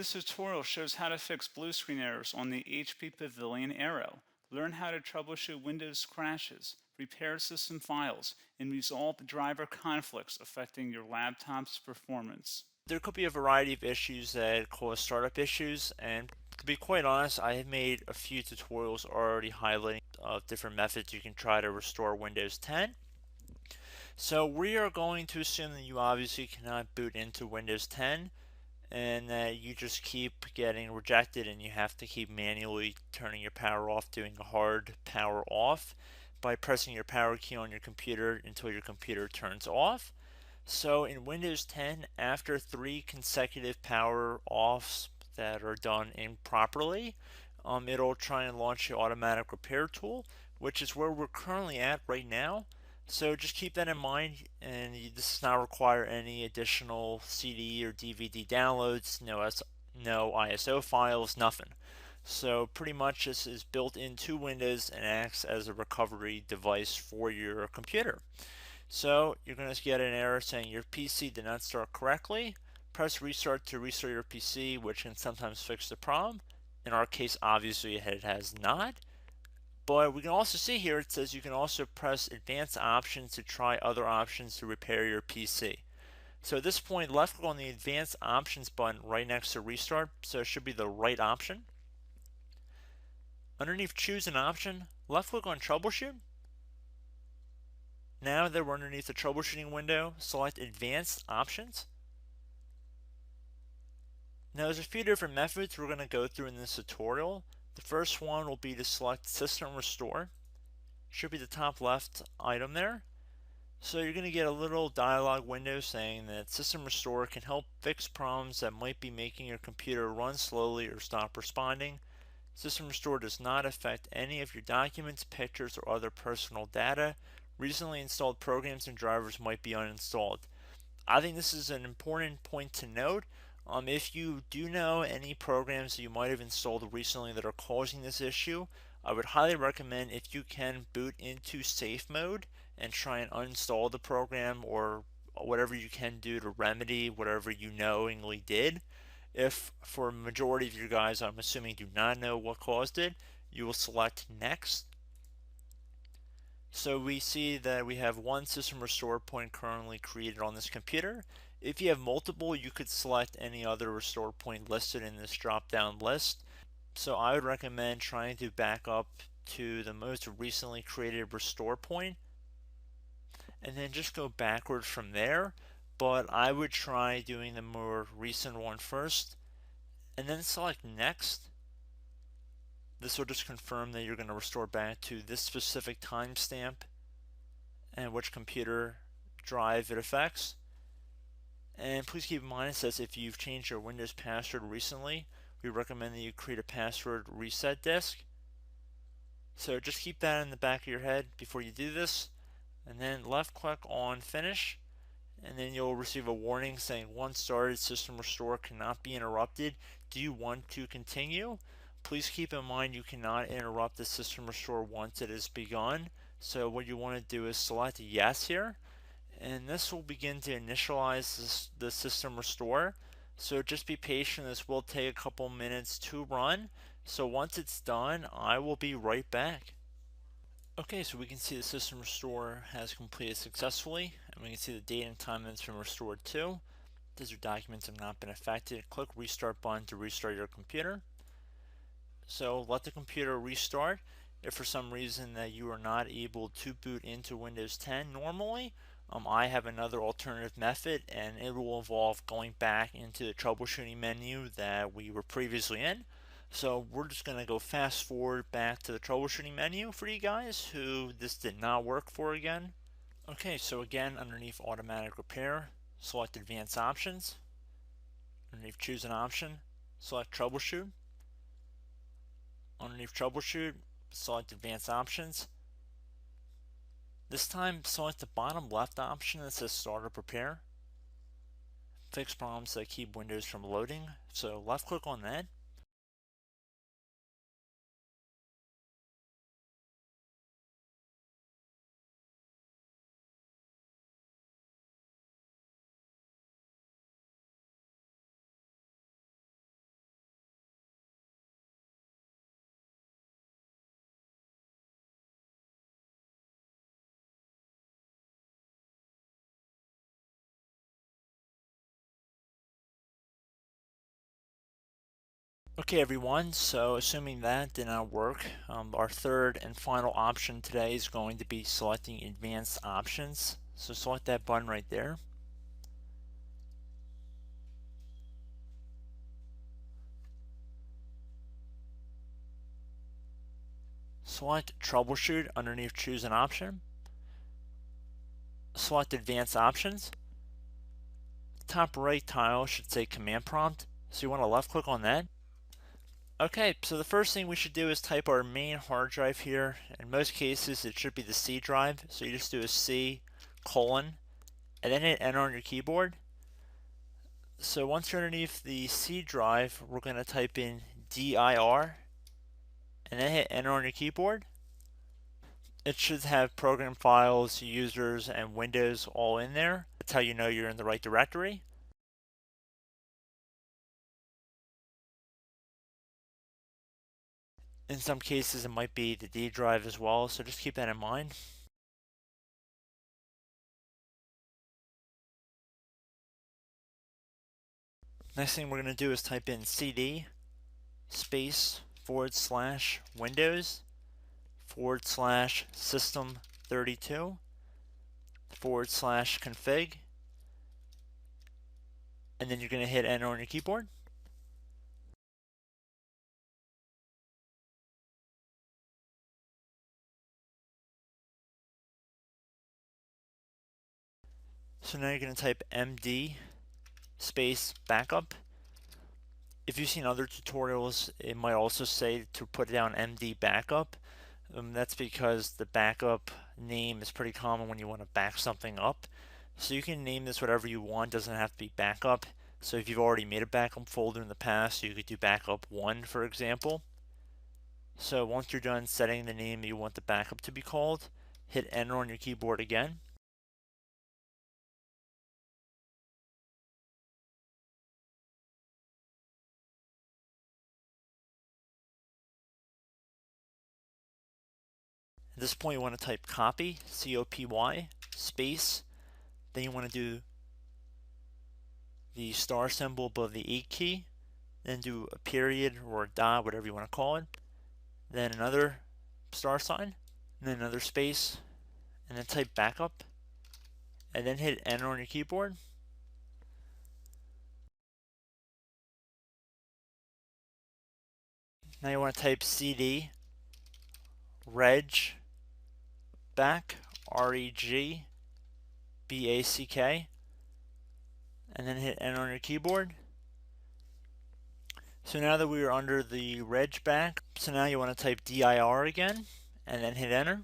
This tutorial shows how to fix blue screen errors on the HP Pavilion Aero. Learn how to troubleshoot Windows crashes, repair system files, and resolve driver conflicts affecting your laptop's performance. There could be a variety of issues that cause startup issues, and to be quite honest, I have made a few tutorials already highlighting different methods you can try to restore Windows 10. So we are going to assume that you obviously cannot boot into Windows 10 and that you just keep getting rejected and you have to keep manually turning your power off, doing a hard power off by pressing your power key on your computer until your computer turns off. So in Windows 10, after 3 consecutive power offs that are done improperly, it'll try and launch the automatic repair tool, which is where we're currently at right now. So just keep that in mind, and this does not require any additional CD or DVD downloads, no ISO files, nothing. So pretty much this is built into Windows and acts as a recovery device for your computer. So you're going to get an error saying your PC did not start correctly. Press restart to restart your PC, which can sometimes fix the problem. In our case, obviously it has not. But we can also see here it says you can also press advanced options to try other options to repair your PC. So at this point, left click on the advanced options button right next to restart, so it should be the right option. Underneath choose an option, left click on troubleshoot. Now that we're underneath the troubleshooting window, select advanced options. Now there's a few different methods we're going to go through in this tutorial. The first one will be to select System Restore. Should be the top left item there. So you're going to get a little dialog window saying that System Restore can help fix problems that might be making your computer run slowly or stop responding. System Restore does not affect any of your documents, pictures, or other personal data. Recently installed programs and drivers might be uninstalled. I think this is an important point to note. If you do know any programs that you might have installed recently that are causing this issue, I would highly recommend if you can boot into safe mode and try and uninstall the program or whatever you can do to remedy whatever you knowingly did. If for a majority of you guys, I'm assuming do not know what caused it, you will select next. So we see that we have one system restore point currently created on this computer. If you have multiple, you could select any other restore point listed in this drop down list. So I would recommend trying to back up to the most recently created restore point and then just go backwards from there. But I would try doing the more recent one first and then select next. This will just confirm that you're going to restore back to this specific timestamp and which computer drive it affects. And please keep in mind it says if you've changed your Windows password recently, we recommend that you create a password reset disk. So just keep that in the back of your head before you do this, and then left click on finish, and then you'll receive a warning saying once started, system restore cannot be interrupted. Do you want to continue? Please keep in mind you cannot interrupt the system restore once it is begun. So what you want to do is select yes here, and this will begin to initialize the system restore. So just be patient, this will take a couple minutes to run. So once it's done, I will be right back. Okay, so we can see the system restore has completed successfully, and we can see the date and time that it's been restored to. These your documents have not been affected. Click restart button to restart your computer. So let the computer restart. If for some reason that you are not able to boot into Windows 10 normally, I have another alternative method, and it will involve going back into the troubleshooting menu that we were previously in. So we're just going to go fast forward back to the troubleshooting menu for you guys who this did not work for again. Okay, so again, underneath automatic repair, select advanced options. Underneath choose an option, select troubleshoot. Underneath troubleshoot, select advanced options. This time select the bottom left option that says startup repair. Fix problems that keep Windows from loading. So left click on that. Okay everyone, so assuming that did not work, our third and final option today is going to be selecting advanced options. So select that button right there. Select troubleshoot underneath choose an option. Select advanced options. Top right tile should say command prompt, so you want to left click on that. Okay, so the first thing we should do is type our main hard drive here. In most cases it should be the C drive, so you just do a C colon and then hit enter on your keyboard. So once you're underneath the C drive, we're going to type in dir and then hit enter on your keyboard. It should have program files, users, and Windows all in there. That's how you know you're in the right directory. In some cases, it might be the D drive as well, so just keep that in mind. Next thing we're going to do is type in cd space / Windows / system 32 / config, and then you're going to hit enter on your keyboard. So now you're going to type md space backup. If you've seen other tutorials, it might also say to put down md backup. That's because the backup name is pretty common when you want to back something up. So you can name this whatever you want, doesn't have to be backup. So if you've already made a backup folder in the past, you could do backup 1, for example. So once you're done setting the name you want the backup to be called, hit enter on your keyboard again. At this point you want to type copy, C-O-P-Y, space, then you want to do the star symbol above the 8 key, then do a period or a dot, whatever you want to call it, then another star sign, and then another space, and then type backup, and then hit enter on your keyboard. Now you want to type cd reg back, REG BACK, and then hit enter on your keyboard. So now that we are under the reg back, so now you want to type dir again, and then hit enter.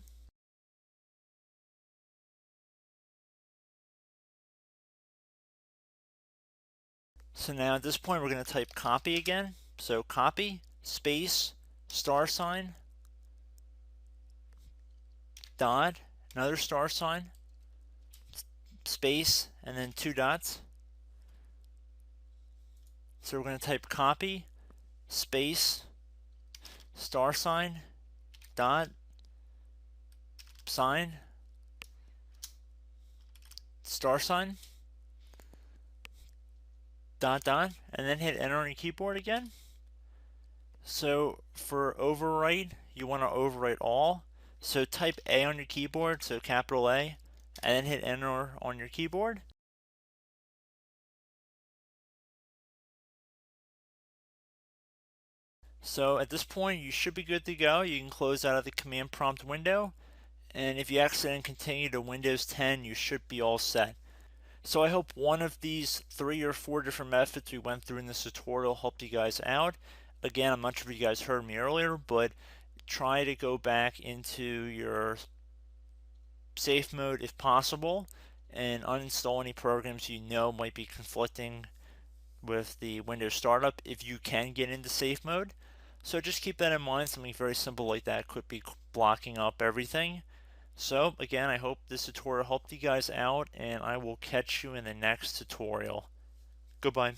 So now at this point we're going to type copy again. So copy, space, star sign, dot, another star sign, space, and then 2 dots. So we're going to type copy, space, star sign, dot, sign, star sign, dot, dot, and then hit enter on your keyboard again. So for overwrite, you want to overwrite all. So type A on your keyboard, so capital A, and then hit enter on your keyboard. So at this point you should be good to go. You can close out of the command prompt window, and if you accidentally continue to Windows 10 you should be all set. So I hope one of these 3 or 4 different methods we went through in this tutorial helped you guys out. Again, I'm not sure if you guys heard me earlier, but try to go back into your safe mode if possible and uninstall any programs you know might be conflicting with the Windows startup if you can get into safe mode. So just keep that in mind. Something very simple like that could be blocking up everything. So again, I hope this tutorial helped you guys out, and I will catch you in the next tutorial. Goodbye.